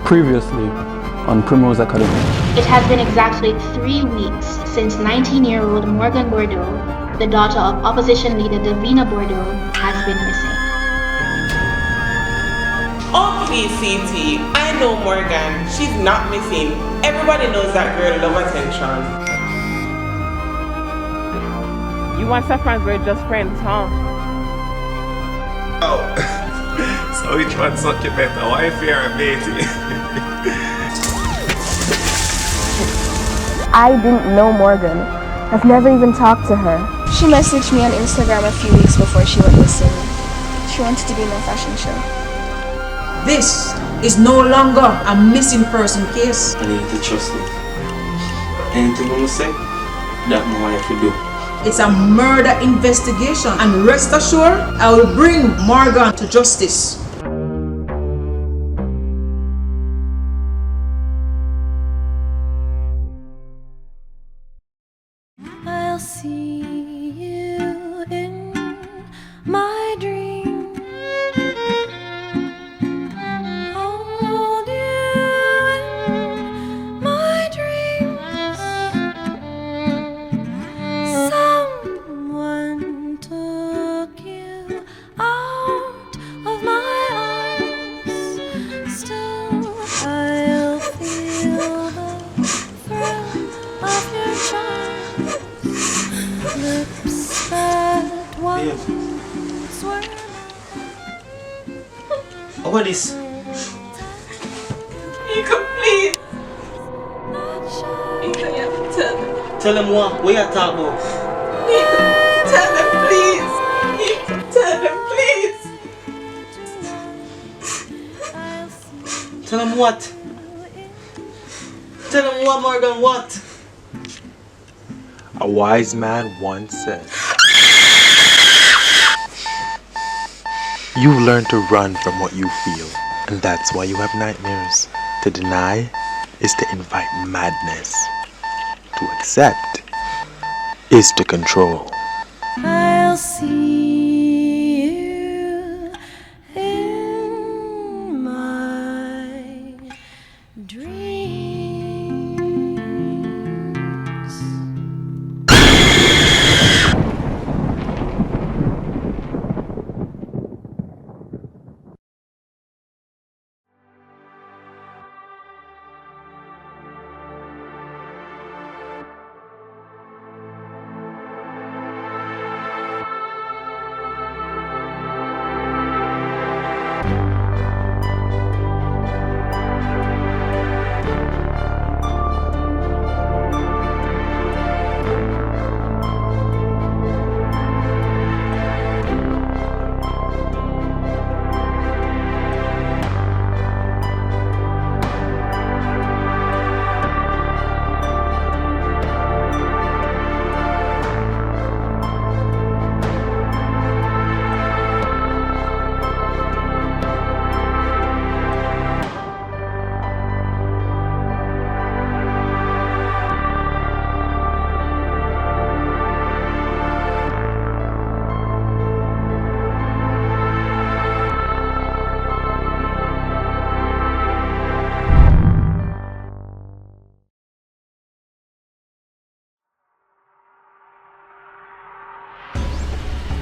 Previously on Primrose Academy. It has been exactly 3 weeks since 19-year-old Morgan Bordeaux, the daughter of opposition leader Davina Bordeaux, has been missing. Oh please, CT, I know Morgan. She's not missing. Everybody knows that girl loves attention. You want Saffron's we're just friends, huh? Oh. So which one suck you better, wifey or a matey? I didn't know Morgan. I've never even talked to her. She messaged me on Instagram a few weeks before she went missing. She wanted to be in a fashion show. This is no longer a missing person case. I need to trust me. Anything I'm gonna say, that my wife will do. It's a murder investigation, and rest assured, I will bring Morgan to justice. I'll see you in my dream. I'll hold you in my dreams. Someone took you out of my arms. Still, I'll feel the thrill of your charm. Lips that once were. How about this? Nico, please. Nico, you have to tell them. Tell them what we are talking about. Nico, tell them, please. Nico, tell them, please. Tell them what? Tell them what, Morgan, what? A wise man once said, "You learn to run from what you feel, and that's why you have nightmares. To deny is to invite madness. To accept is to control." I'll see you in my dreams.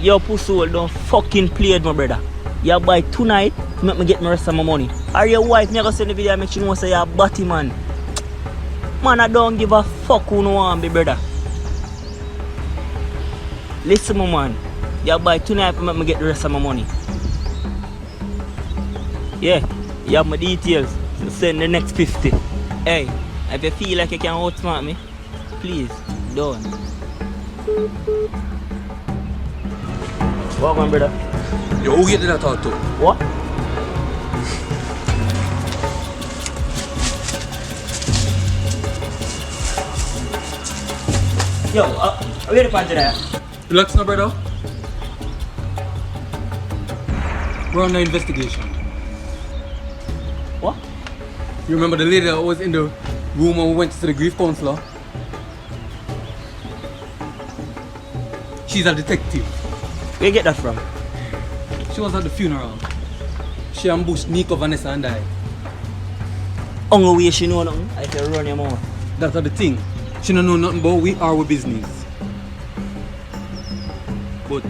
Yo, pussy, don't fucking play with my brother. You buy tonight to make me get the rest of my money. Or your wife never send the video and make sure you know say you're a batty man. Man, I don't give a fuck who no want me, brother. Listen, my man. You buy tonight to make me get the rest of my money. Yeah, you have my details. So send the next 50. Hey, if you feel like you can outsmart me, please, don't. What, my brother? Yo, who get that talk to? What? Yo, Are you ready for Jeddiah? Relax now, brother. We're on the investigation. What? You remember the lady that was in the room when we went to see the grief counselor? She's a detective. Where you get that from? She was at the funeral. She ambushed Nico, Vanessa and I. Only way she know nothing, I can run your mouth. That's the thing. She don't know nothing about we our business. But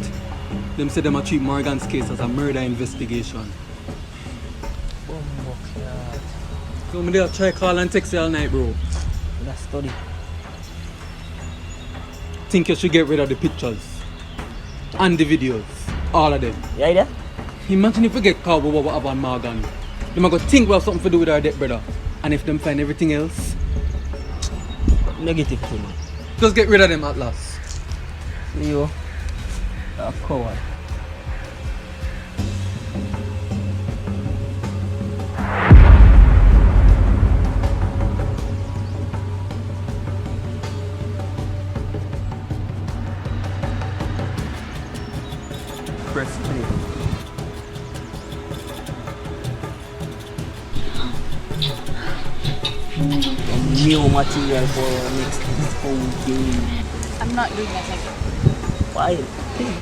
them say them a treat Morgan's case as a murder investigation. So me there try call and text you all night, bro. Let's study. Think you should get rid of the pictures and the videos, all of them. You there? Imagine if we get caught with what happened on Morgan. Them are gonna think we have something to do with our dead brother. And if them find everything else, negative to me. Just get rid of them at last. You a coward. Press play. New material for next whole game. I'm not doing that again. Why?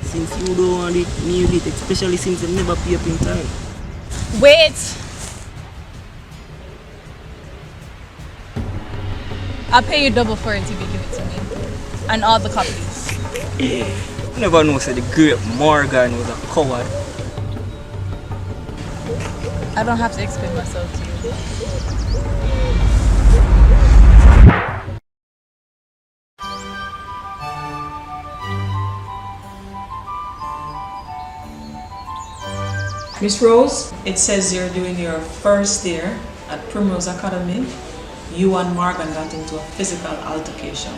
Since you don't want it, me it, especially since you never pay up in time. Wait! I'll pay you double for it if you give it to me. And all the copies. You never know, say the great Morgan was a coward. I don't have to explain myself to you. Miss Rose, it says you're doing your first year at Primrose Academy. You and Morgan got into a physical altercation.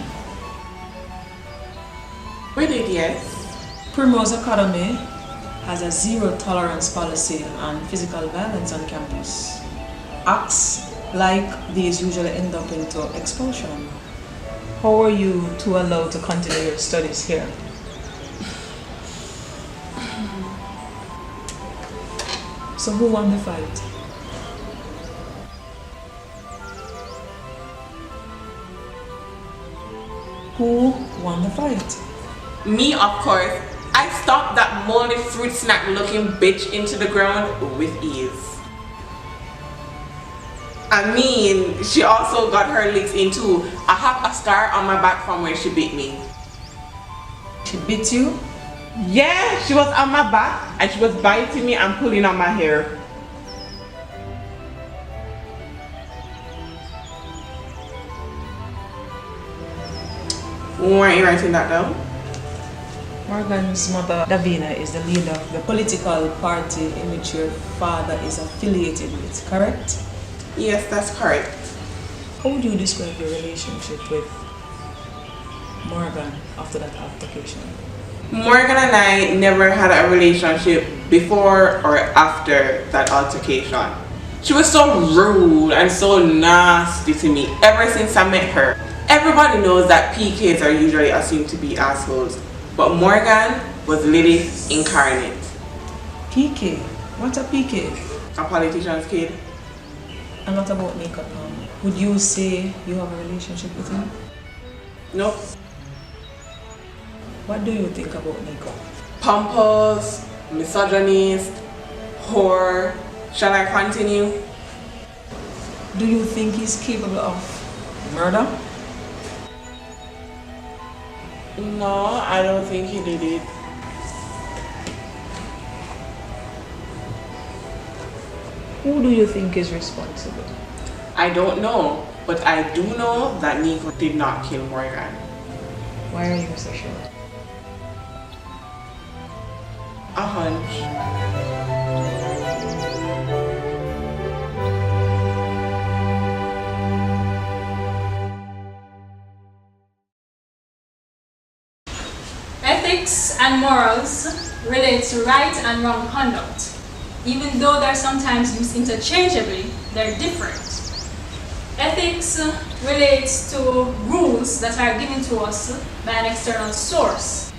We did, yes. Primrose Academy has a zero tolerance policy on physical violence on campus. Acts like these usually end up into expulsion. How are you two allowed to continue your studies here? So who won the fight? Who won the fight? Me, of course. I stomped that moldy fruit snack looking bitch into the ground with ease. I mean, she also got her licks in too. I have a scar on my back from where she bit me. She bit you? Yeah, she was on my back and she was biting me and pulling on my hair. Why are you writing that down? Morgan's mother, Davina, is the leader of the political party in which your father is affiliated with, correct? Yes, that's correct. How would you describe your relationship with Morgan after that altercation? Morgan and I never had a relationship before or after that altercation. She was so rude and so nasty to me ever since I met her. Everybody knows that PKs are usually assumed to be assholes, but Morgan was Lilith incarnate. PK? What's a PK? A politician's kid. And what about Nico? Would you say you have a relationship with him? Nope. What do you think about Nico? Pompous, misogynist, whore. Shall I continue? Do you think he's capable of murder? No, I don't think he did it. Who do you think is responsible? I don't know, but I do know that Nico did not kill Morgan. Why are you so sure? A hunch. Ethics and morals relate to right and wrong conduct. Even though they're sometimes used interchangeably, they're different. Ethics relates to rules that are given to us by an external source.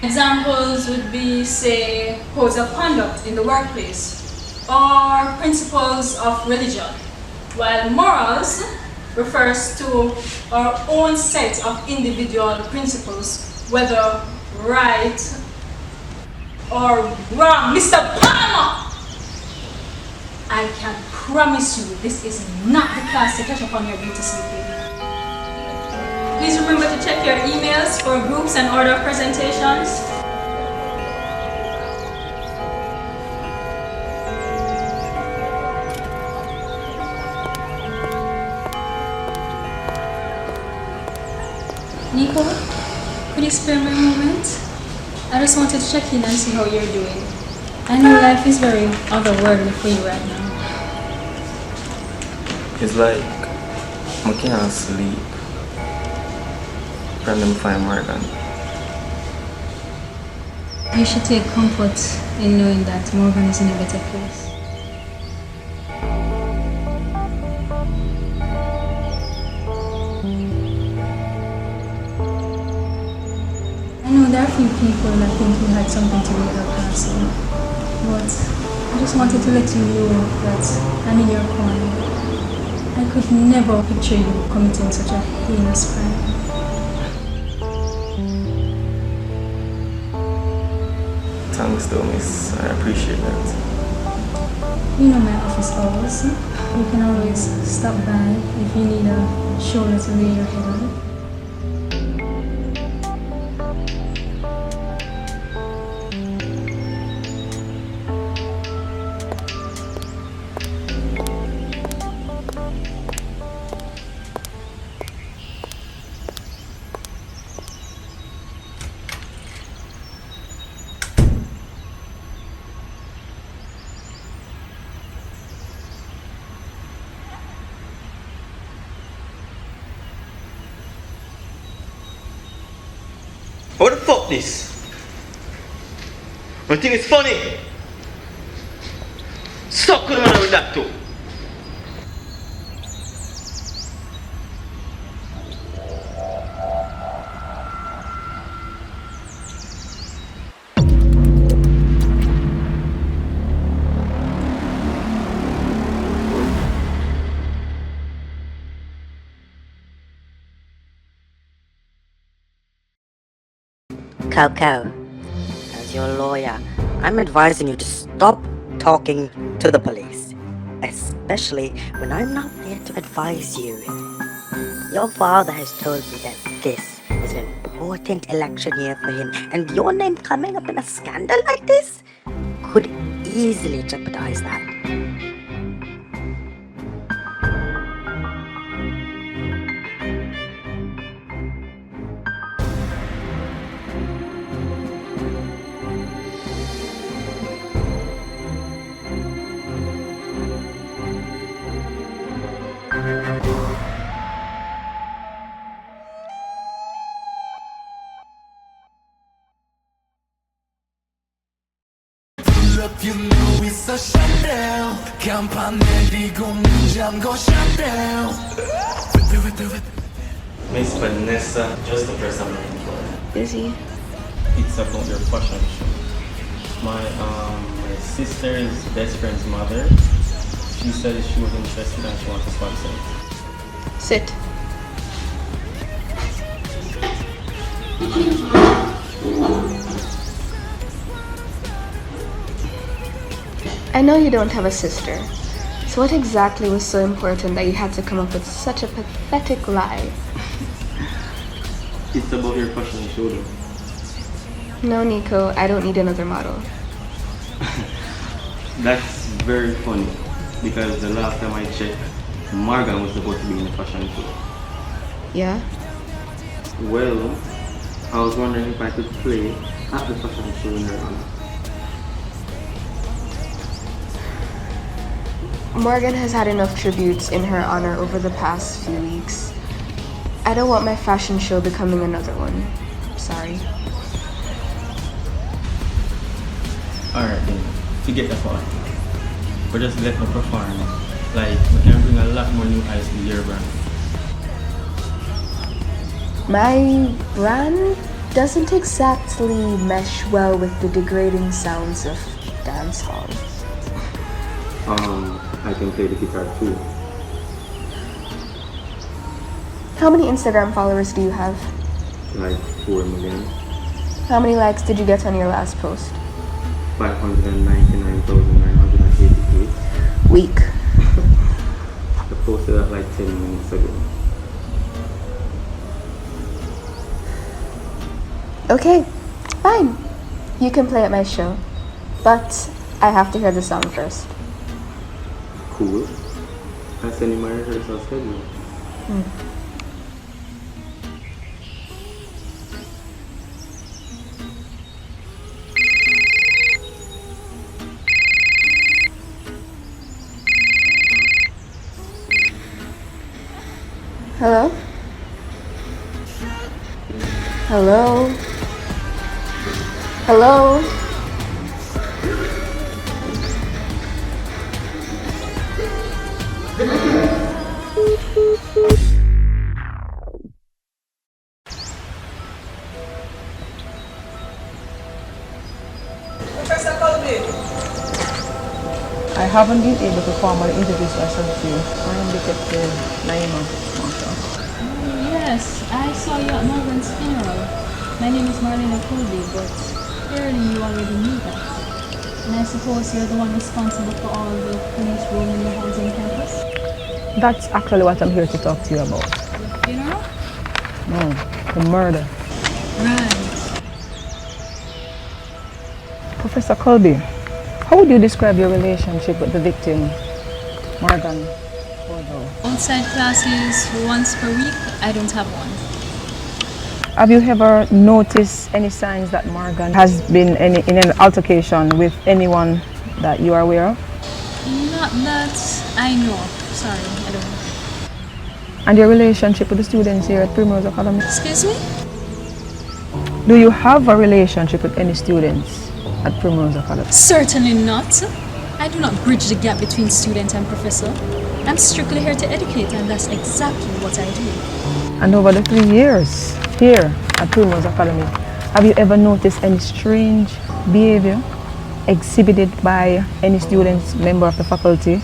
Examples would be, say, codes of conduct in the workplace or principles of religion, while morals refers to our own set of individual principles, whether right or wrong. Mr. Palmer! I can promise you this is not the class to catch up on your beauty sleeping. Please remember to check your emails for groups and order of presentations. Nico, could you spare me a moment? I just wanted to check in and see how you're doing. I know life is very otherworldly for you right now. It's like I can't sleep. From them find Morgan. You should take comfort in knowing that Morgan is in a better place. I know there are a few people that think you had something to do with our passing, but I just wanted to let you know that I'm in your corner. I could never picture you committing such a heinous crime. Thanks though, miss. I appreciate that. You know my office hours. You can always stop by if you need a shoulder to lay your head on. What the fuck this? I think it's funny. Stop with man with that too. CoCo, as your lawyer, I'm advising you to stop talking to the police, especially when I'm not there to advise you. Your father has told me that this is an important election year for him, and your name coming up in a scandal like this could easily jeopardize that. You know it's a Sheniel. Campanelli go Sheniel. Miss Vanessa, just the person I'm looking for. Busy. It's about your fashion show. My sister's best friend's mother, she said she was interested and she wants to sponsor it. Sit. I know you don't have a sister, so what exactly was so important that you had to come up with such a pathetic lie? It's about your fashion show though. No, Nico, I don't need another model. That's very funny, because the last time I checked, Morgan was supposed to be in the fashion show. Yeah? Well, I was wondering if I could play at the fashion show in her honor. Morgan has had enough tributes in her honor over the past few weeks. I don't want my fashion show becoming another one. Sorry. Alright then, forget that part. But just let me perform. Like, we can bring bring a lot more new eyes to your brand. My brand doesn't exactly mesh well with the degrading sounds of dance hall. I can play the guitar too. How many Instagram followers do you have? Like 4 million. How many likes did you get on your last post? 599,988. Weak. I posted that like 10 minutes ago. Okay, fine. You can play at my show, but I have to hear the song first. Cool. I send you my rehearsal schedule. Hello? Hello? Hello? Professor Colby. I haven't been able to formally introduce myself to you. I am Detective Naima Marshall. Yes, I saw you at Morgan's funeral. My name is Marlena Colby, but clearly you already knew that. And I suppose you're the one responsible for all the police roaming the halls on campus? That's actually what I'm here to talk to you about. The funeral? No, the murder. Right. Professor Colby, how would you describe your relationship with the victim, Morgan Bordeaux? Outside classes once per week, I don't have one. Have you ever noticed any signs that Morgan has been in an altercation with anyone that you are aware of? Not that I know of. Sorry, I don't know. And your relationship with the students here at Primrose Academy? Excuse me? Do you have a relationship with any students at Primrose Academy? Certainly not. I do not bridge the gap between student and professor. I'm strictly here to educate, and that's exactly what I do. And over the 3 years here at Primrose Academy, have you ever noticed any strange behavior exhibited by any students, member of the faculty?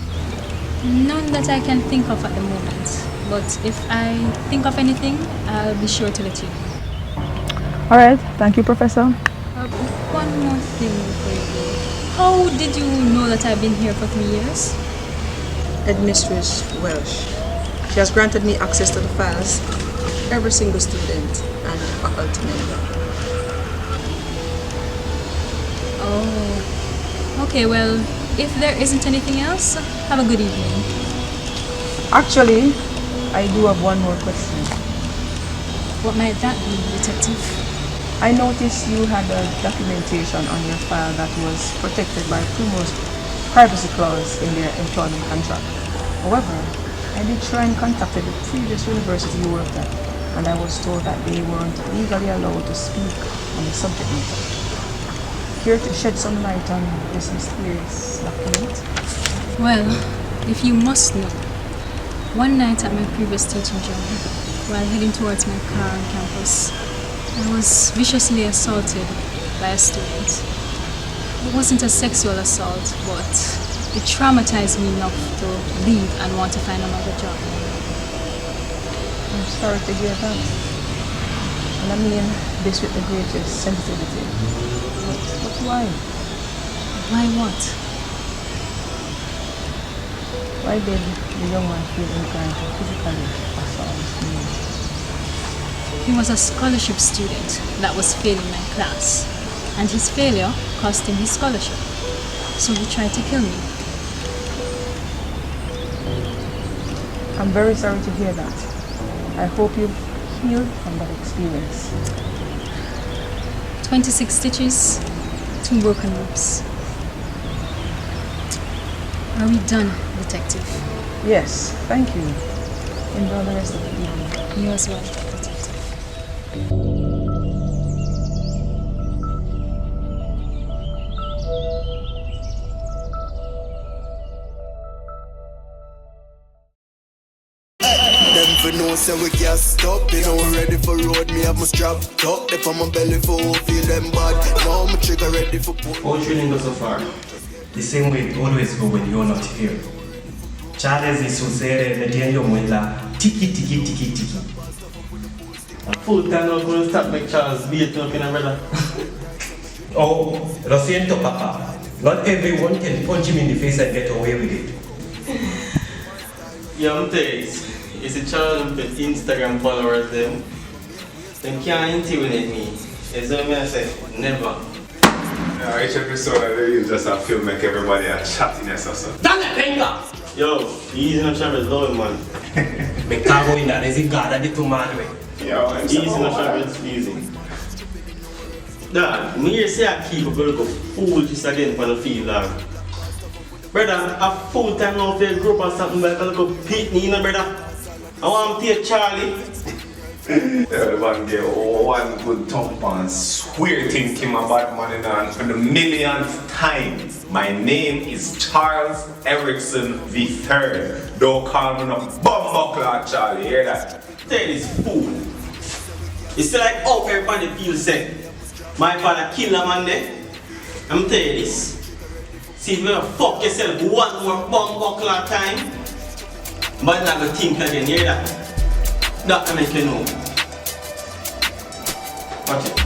None that I can think of at the moment. But if I think of anything, I'll be sure to let you know. All right, thank you, Professor. One more thing before you go. How did you know that I've been here for 3 years? Headmistress Welsh. She has granted me access to the files, every single student and faculty member. Oh, okay, well, if there isn't anything else, have a good evening. Actually, I do have one more question. What might that be, Detective? I noticed you had a documentation on your file that was protected by Primrose privacy clause in their employment contract. However, I did try and contact the previous university you worked at, and I was told that they weren't legally allowed to speak on the subject matter. Here to shed some light on this mysterious document? Well, if you must know, one night at my previous teaching job, while heading towards my car on campus, I was viciously assaulted by a student. It wasn't a sexual assault, but it traumatized me enough to leave and want to find another job. I'm sorry to hear that. And I mean this with the greatest sensitivity. But why? Why what? Why did the young man feel inclined to physically assault me? He was a scholarship student that was failing my class, and his failure cost him his scholarship. So he tried to kill me. I'm very sorry to hear that. I hope you've healed from that experience. 26 stitches, 2 broken ribs. Are we done, Detective? Yes, thank you. Enjoy the rest of the evening. You as well, Detective. know say we can't stop. You know we ready for road, me have my strap up. If I'm a belly for feel them bad. Now my trigger ready for pull. How training go so far? The same way it always go when you're not here. Charles is so serious that you're with la tiki. A full time not going to stop make Charles beat up in a brother. Oh, Rosiento Papa. Not everyone can punch him in the face and get away with it. Young days, you see Charles with Instagram followers them can't intimidate me. Is what I say? Never. Each episode they use just a film make everybody a chattiness or something. Dale, venga! Yo, easy no Chavez, low man. Me cago in that, is it God and the two man way? Yo, easy no Chavez, easy. Dad, me here say I keep a little fool just again for the field, dog. Brother, a full time now for a group or something like a little pitney, you know, brother. I want to take Charlie. Yeah, the man get one good thump and swear think him a bad man and for the millionth time. My name is Charles Erickson III. Don't call me no bumbuckler, Charlie, hear that? Tell this fool. It's like how everybody feels said. My father killed a man there. I'm telling you this. See if you gonna fuck yourself one more bumbuckler time, but not gonna think again, hear that? That can make you know. Watch it.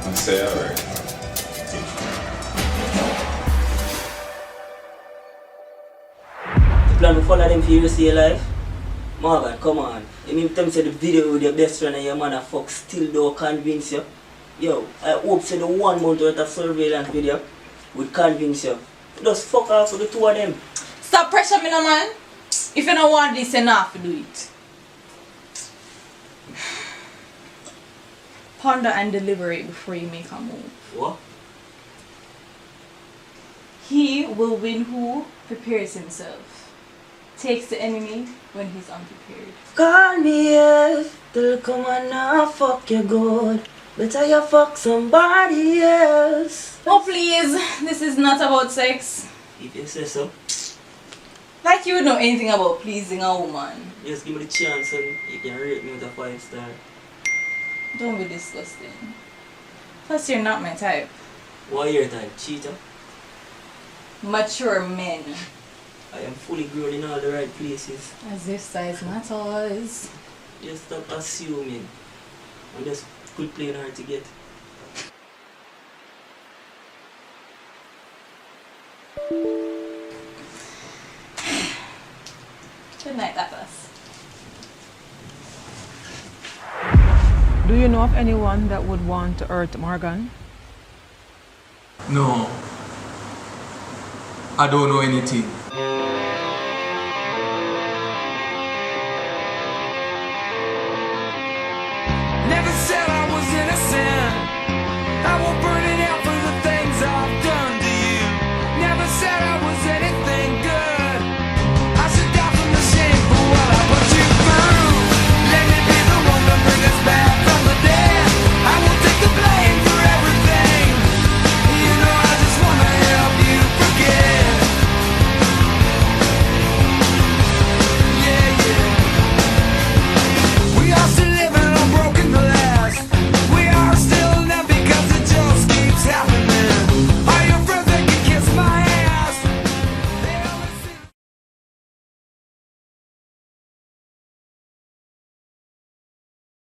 I'm saying alright. You plan to follow them for you to stay alive? Morgan, come on. You mean tell me say the video with your best friend and your motherfucker still don't convince you? Yo, I hope say the 1 month worth of surveillance video would convince you. Just fuck off with the two of them. Stop pressure me, no man. If you don't want this, enough to do it. Ponder and deliberate before you make a move. What? He will win who prepares himself. Takes the enemy when he's unprepared. Call me if they'll come and now fuck you good. Better you fuck somebody else. Oh please, this is not about sex. If you say so. Like you would know anything about pleasing a woman. Just give me the chance and you can rate me with a 5-star. Don't be disgusting. Plus you're not my type. Why your type? Cheater? Mature men. I am fully grown in all the right places. As if size matters. Just stop assuming. I'm just quit playing hard to get. Good night, Atlas. Do you know of anyone that would want to hurt Morgan? No. I don't know anything.